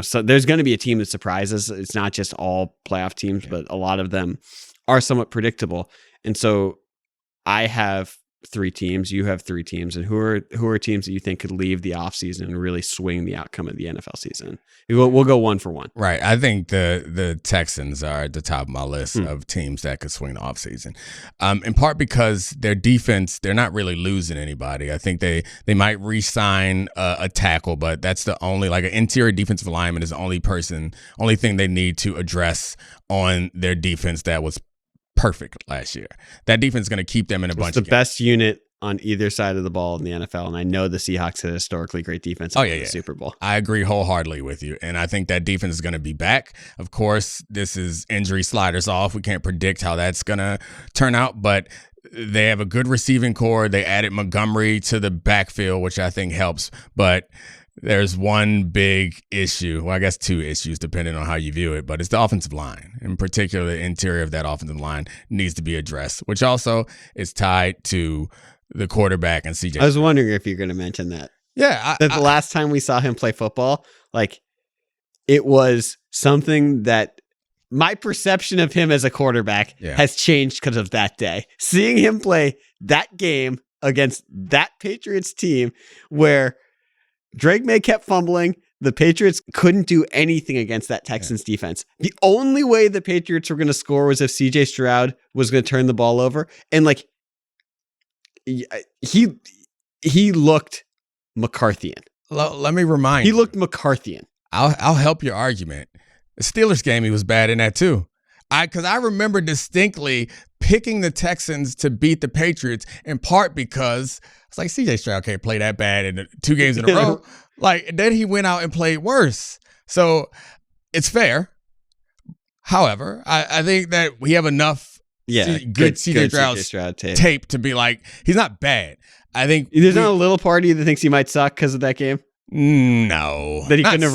so there's going to be a team that surprises. It's not just all playoff teams, but a lot of them are somewhat predictable. And so I have 3 teams, you have 3 teams, and who are teams that you think could leave the offseason and really swing the outcome of the NFL season? We'll go one for one. Right. I think the Texans are at the top of my list of teams that could swing the offseason. In part because their defense, they're not really losing anybody. I think they might re-sign a tackle, but that's the only, like, an interior defensive lineman is the only thing they need to address on their defense that was perfect last year. That defense is going to keep them in a bunch of games. The best unit on either side of the ball in the NFL, and I know the Seahawks had a historically great defense in the Super Bowl. I agree wholeheartedly with you, and I think that defense is going to be back. Of course, this is injury sliders off. We can't predict how that's going to turn out, but they have a good receiving core. They added Montgomery to the backfield, which I think helps, but there's one big issue. Well, I guess 2 issues depending on how you view it, but it's the offensive line. In particular, the interior of that offensive line needs to be addressed, which also is tied to the quarterback and CJ. I was wondering if you're going to mention that. Yeah. The last time we saw him play football, like, it was something that my perception of him as a quarterback has changed because of that day. Seeing him play that game against that Patriots team where Drake May kept fumbling, The Patriots couldn't do anything against that Texans defense. The only way the Patriots were going to score was if CJ Stroud was going to turn the ball over. And like, he looked McCarthyian. Let me remind you. He looked McCarthyian. I'll help your argument. The Steelers game, he was bad in that too. Because I remember distinctly picking the Texans to beat the Patriots in part because it's like CJ Stroud can't play that bad in 2 games in a row. Like, then he went out and played worse. So it's fair. However, I think that we have enough good CJ Stroud tape to be like, he's not bad. I think there's not a little party that thinks he might suck because of that game. No, that he couldn't have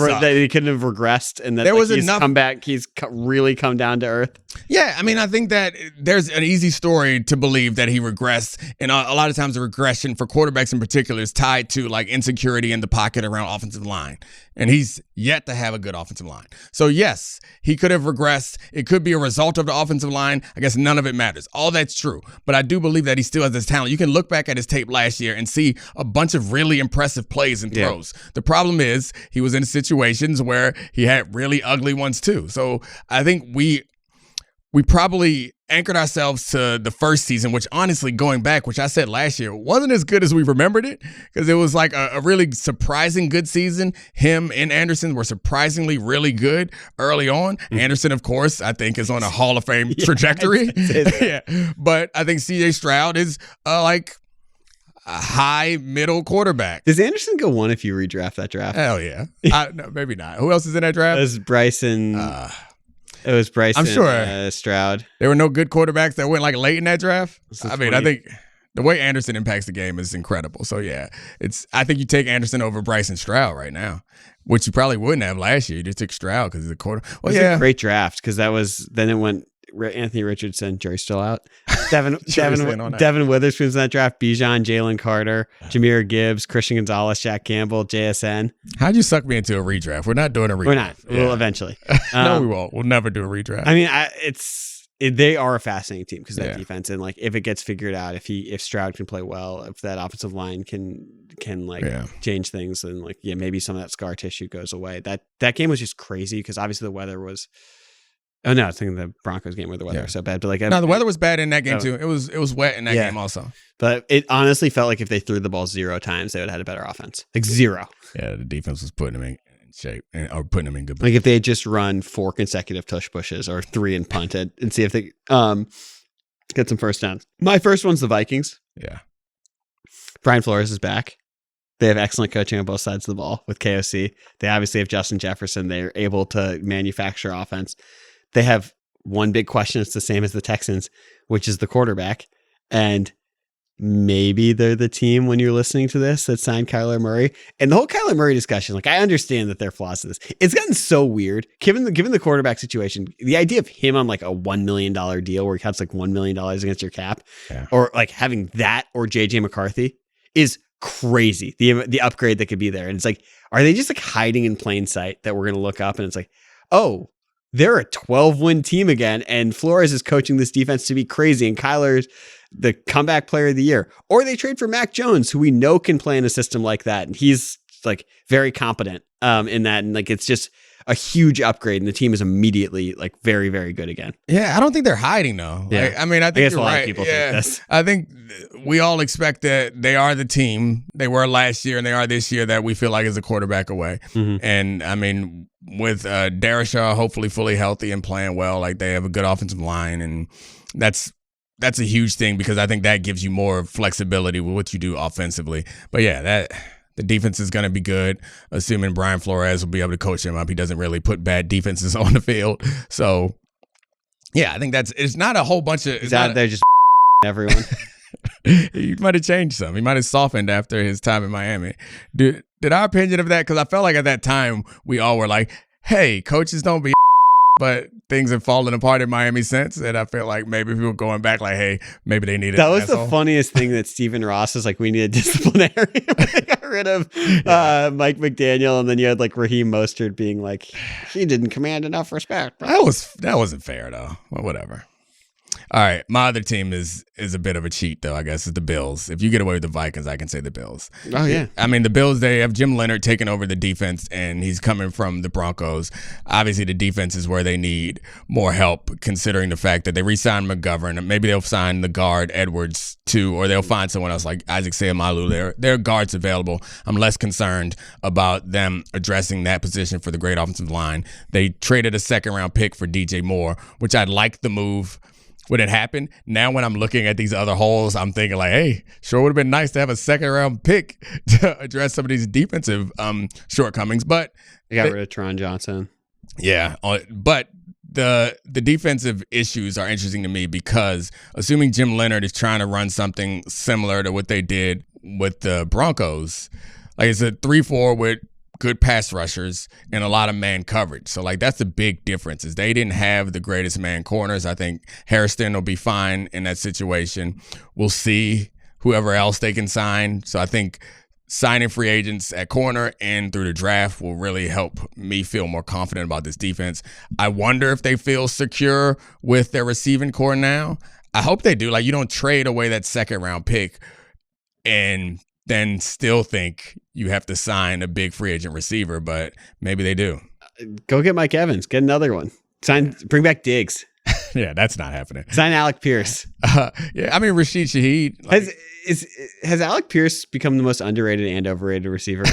regressed, and that there was he's enough come back. He's really come down to earth. Yeah, I mean, I think that there's an easy story to believe that he regressed, and a lot of times the regression for quarterbacks in particular is tied to like insecurity in the pocket around offensive line, and he's yet to have a good offensive line. So yes, he could have regressed. It could be a result of the offensive line. I guess none of it matters. All that's true, but I do believe that he still has this talent. You can look back at his tape last year and see a bunch of really impressive plays and throws. Yeah. The problem is he was in situations where he had really ugly ones too. So I think we probably anchored ourselves to the first season, which honestly, going back, which I said last year, wasn't as good as we remembered it because it was like a really surprising good season. Him and Anderson were surprisingly really good early on. Anderson, of course, I think is on a Hall of Fame trajectory. Yeah. But I think CJ Stroud is like a high middle quarterback. Does Anderson go 1 if you redraft that draft? Hell yeah. No, maybe not. Who else is in that draft? It was Bryson. It was Bryson. I'm sure Stroud. There were no good quarterbacks that went like late in that draft. I mean, I think the way Anderson impacts the game is incredible. So yeah, I think you take Anderson over Bryson Stroud right now, which you probably wouldn't have last year. You just took Stroud because he's a quarter. Well, it was a great draft because then it went Anthony Richardson, jury's still out. Devin Witherspoon's in that draft. Bijan, Jalen Carter, Jahmyr Gibbs, Christian Gonzalez, Jack Campbell, JSN. How'd you suck me into a redraft? We're not doing a redraft. We're not. Yeah. We'll eventually. No, we won't. We'll never do a redraft. I mean, they are a fascinating team because of that defense, and like if it gets figured out, if Stroud can play well, if that offensive line can change things, then like maybe some of that scar tissue goes away. That game was just crazy because obviously the weather was. Oh no, I was thinking the Broncos game where the weather was so bad. But like, no, the weather was bad in that game too. It was wet in that game also. But it honestly felt like if they threw the ball 0 times, they would have had a better offense. Like 0. Yeah, the defense was putting them in shape or putting them in good. Like if they had just run 4 consecutive tush pushes or 3 and punted and see if they get some first downs. My first one's the Vikings. Yeah, Brian Flores is back. They have excellent coaching on both sides of the ball with KOC. They obviously have Justin Jefferson. They're able to manufacture offense. They have one big question. It's the same as the Texans, which is the quarterback. And maybe they're the team when you're listening to this that signed Kyler Murray. And the whole Kyler Murray discussion, like I understand that there are flaws to this. It's gotten so weird. Given the quarterback situation, the idea of him on like a $1 million deal where he cuts like $1 million against your cap, or like having that or JJ McCarthy is crazy. The upgrade that could be there. And it's like, are they just like hiding in plain sight that we're going to look up and it's like, oh, they're a 12-win team again, and Flores is coaching this defense to be crazy, and Kyler's the comeback player of the year. Or they trade for Mac Jones, who we know can play in a system like that, and he's like very competent in that, and like it's just a huge upgrade, and the team is immediately like very, very good again. Yeah, I don't think they're hiding though. Yeah. Like, I mean, I think you're a lot right. Of people think this. I think we all expect that they are the team they were last year, and they are this year that we feel like is a quarterback away. Mm-hmm. And I mean, with Darashaw hopefully fully healthy and playing well, like they have a good offensive line, and that's a huge thing because I think that gives you more flexibility with what you do offensively. But yeah, the defense is going to be good, assuming Brian Flores will be able to coach him up. He doesn't really put bad defenses on the field. So, yeah, I think it's not a whole bunch of... He's out there just everyone. He might have changed some. He might have softened after his time in Miami. Did our opinion of that, because I felt like at that time we all were like, hey, coaches don't be but things have fallen apart in Miami since, and I feel like maybe people going back like, hey, maybe they needed that was the funniest thing that Stephen Ross was like, we need a disciplinary. They got rid of Mike McDaniel, and then you had like Raheem Mostert being like, he didn't command enough respect. That wasn't fair though. Well, whatever. All right, my other team is a bit of a cheat, though, I guess, is the Bills. If you get away with the Vikings, I can say the Bills. Oh, yeah. I mean, the Bills, they have Jim Leonard taking over the defense, and he's coming from the Broncos. Obviously, the defense is where they need more help, considering the fact that they re-signed McGovern. Maybe they'll sign the guard Edwards, too, or they'll find someone else like Isaac Seumalo. There are guards available. I'm less concerned about them addressing that position for the great offensive line. They traded a second-round pick for DJ Moore, which I like the move when it happened. Now when I'm looking at these other holes, I'm thinking like, hey, sure would have been nice to have a second-round pick to address some of these defensive shortcomings. But they got rid of Teron Johnson. Yeah, but the defensive issues are interesting to me because assuming Jim Leonard is trying to run something similar to what they did with the Broncos, like it's a 3-4 with good pass rushers and a lot of man coverage. So, like, that's the big difference is they didn't have the greatest man corners. I think Hairston will be fine in that situation. We'll see whoever else they can sign. So I think signing free agents at corner and through the draft will really help me feel more confident about this defense. I wonder if they feel secure with their receiving core now. I hope they do. Like, you don't trade away that second-round pick and then still think you have to sign a big free agent receiver, but maybe they do. Go get Mike Evans. Get another one. Bring back Diggs. Yeah, That's not happening. Sign Alec Pierce. Yeah, I mean, Rashid Shaheed. Like, has Alec Pierce become the most underrated and overrated receiver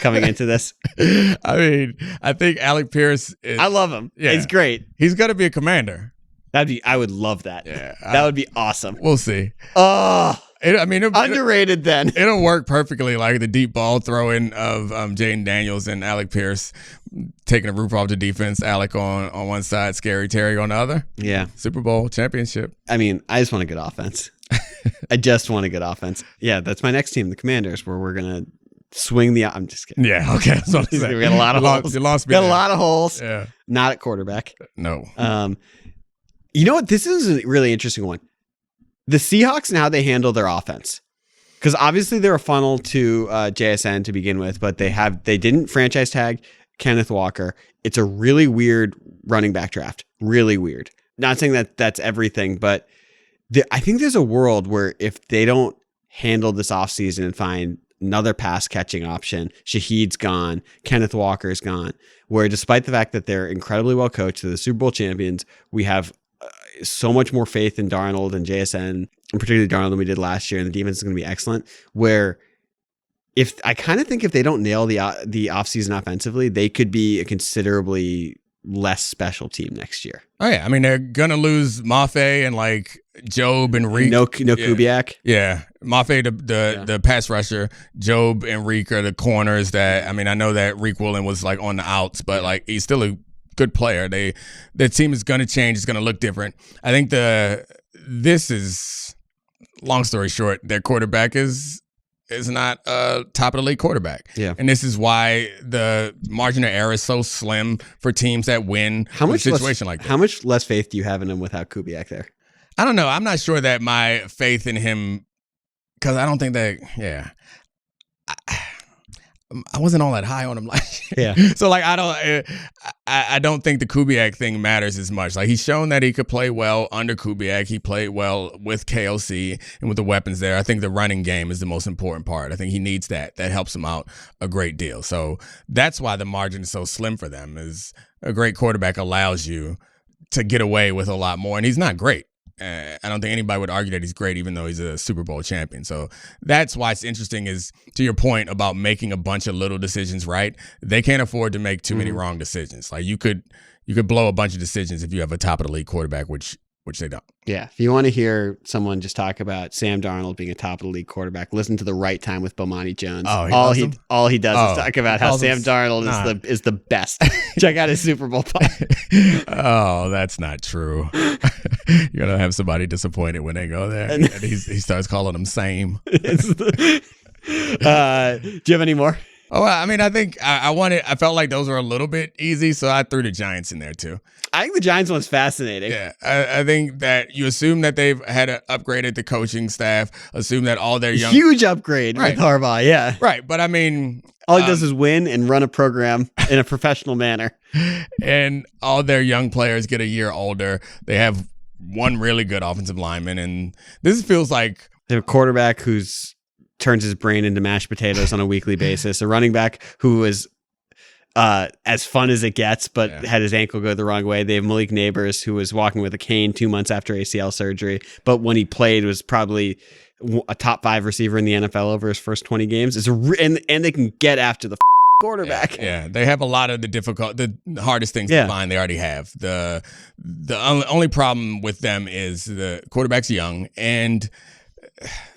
coming into this? I mean, I think Alec Pierce is... I love him. Yeah. He's great. He's going to be a commander. I would love that. Yeah, that would be awesome. We'll see. Oh, underrated then. It'll work perfectly, like the deep ball throwing of Jaden Daniels and Alec Pierce taking the roof off the defense. Alec on one side, Scary Terry on the other. Yeah. Super Bowl championship. I mean, I just want a good offense. I just want a good offense. Yeah, that's my next team, the Commanders, where we're going to swing the... I'm just kidding. Yeah, okay. That's what I'm saying. We got a lot of holes. You lost me. Got a lot of holes. Yeah. Not at quarterback. No. You know what? This is a really interesting one. The Seahawks and how they handle their offense. Because obviously they're a funnel to JSN to begin with, but they didn't franchise tag Kenneth Walker. It's a really weird running back draft. Really weird. Not saying that that's everything, but I think there's a world where if they don't handle this offseason and find another pass catching option, Shaheed's gone, Kenneth Walker's gone, where despite the fact that they're incredibly well coached, they're the Super Bowl champions, we have so much more faith in Darnold and JSN, and particularly Darnold, than we did last year, and the defense is going to be excellent. Where I kind of think if they don't nail the offseason offensively, they could be a considerably less special team next year. Oh yeah, I mean they're gonna lose Mafe and like Job and Reek. No Kubiak. Yeah, Mafe the pass rusher. Job and Reek are the corners. That I mean I know that Reek Woolen was like on the outs, but like he's still a good player. The team is going to change. It's going to look different. I think this is, long story short, their quarterback is not a top of the league quarterback. Yeah. And this is why the margin of error is so slim for teams that win in a situation like that. How much less faith do you have in him without Kubiak there? I don't know. I'm not sure that my faith in him, because I don't think that, I wasn't all that high on him last year. Yeah. So like I don't think the Kubiak thing matters as much. Like he's shown that he could play well under Kubiak. He played well with KOC and with the weapons there. I think the running game is the most important part. I think he needs that. That helps him out a great deal. So that's why the margin is so slim for them. Is a great quarterback allows you to get away with a lot more, and he's not great. I don't think anybody would argue that he's great, even though he's a Super Bowl champion. So that's why it's interesting is, to your point about making a bunch of little decisions right, they can't afford to make too many wrong decisions. Like you could blow a bunch of decisions if you have a top of the league quarterback, which they don't. Yeah. If you want to hear someone just talk about Sam Darnold being a top of the league quarterback, listen to The Right Time with Bomani Jones. Oh, all he does is talk about how Sam Darnold is the best. Check out his Super Bowl pod. Oh, that's not true. You're gonna have somebody disappointed when they go there, and he starts calling them same. Do you have any more? Oh, I mean, I think I felt like those were a little bit easy, so I threw the Giants in there too. I think the Giants one's fascinating. Yeah, I think that you assume that they've had upgraded the coaching staff, assume that all their young... Huge upgrade with Harbaugh, yeah. Right, but I mean... All he does is win and run a program in a professional manner. And all their young players get a year older. They have one really good offensive lineman, and this feels like they have a quarterback who's turns his brain into mashed potatoes on a weekly basis, a running back who is as fun as it gets, but had his ankle go the wrong way. They have Malik Neighbors, who was walking with a cane 2 months after ACL surgery, but when he played was probably a top 5 receiver in the NFL over his first 20 games. And they can get after the quarterback. Yeah, they have a lot of the hardest things to find. They already have. The only problem with them is the quarterback's young, and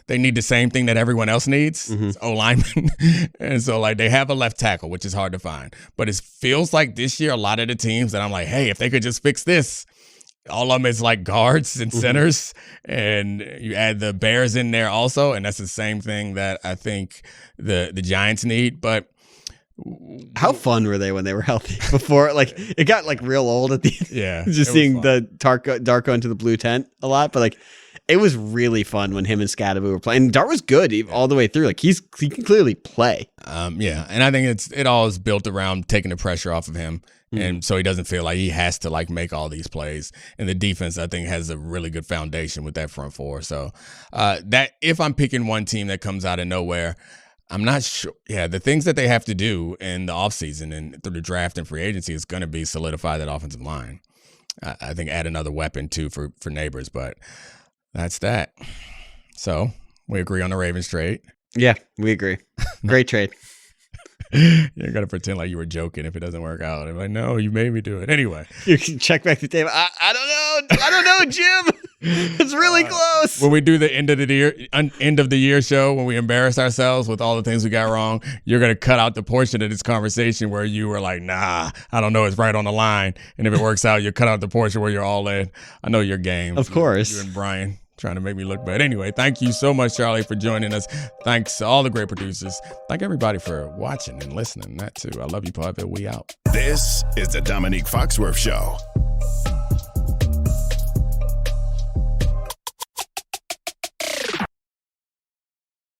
they need the same thing that everyone else needs, O-lineman. And so, like, they have a left tackle, which is hard to find. But it feels like this year, a lot of the teams that I'm like, hey, if they could just fix this, all of them is like guards and centers. And you add the Bears in there also, and that's the same thing that I think the Giants need. But how fun were they when they were healthy before? Like, it got like real old at the end. Yeah. Just seeing the Dart go into the blue tent a lot, but like, it was really fun when him and Scadaboo were playing. And Dart was good all the way through. Like, he can clearly play. And I think it all is built around taking the pressure off of him. And so he doesn't feel like he has to like make all these plays. And the defense, I think, has a really good foundation with that front four. So that if I'm picking one team that comes out of nowhere, I'm not sure. Yeah, the things that they have to do in the offseason and through the draft and free agency is going to be solidify that offensive line. I think add another weapon too for Neighbors, but that's that. So we agree on the Ravens trade. Yeah, we agree. Great trade. You're going to pretend like you were joking if it doesn't work out. I'm like, no, you made me do it. Anyway. You can check back the tape. I don't know, Jim. It's really close. When we do the end of the year show, when we embarrass ourselves with all the things we got wrong, you're going to cut out the portion of this conversation where you were like, nah, I don't know, it's right on the line. And if it works out, you cut out the portion where you're all in. I know your game. Of course. You and Brian trying to make me look bad. Anyway, thank you so much, Charlie, for joining us. Thanks to all the great producers. Thank everybody for watching and listening. That too. I love you, Paul. We out. This is the Domonique Foxworth Show.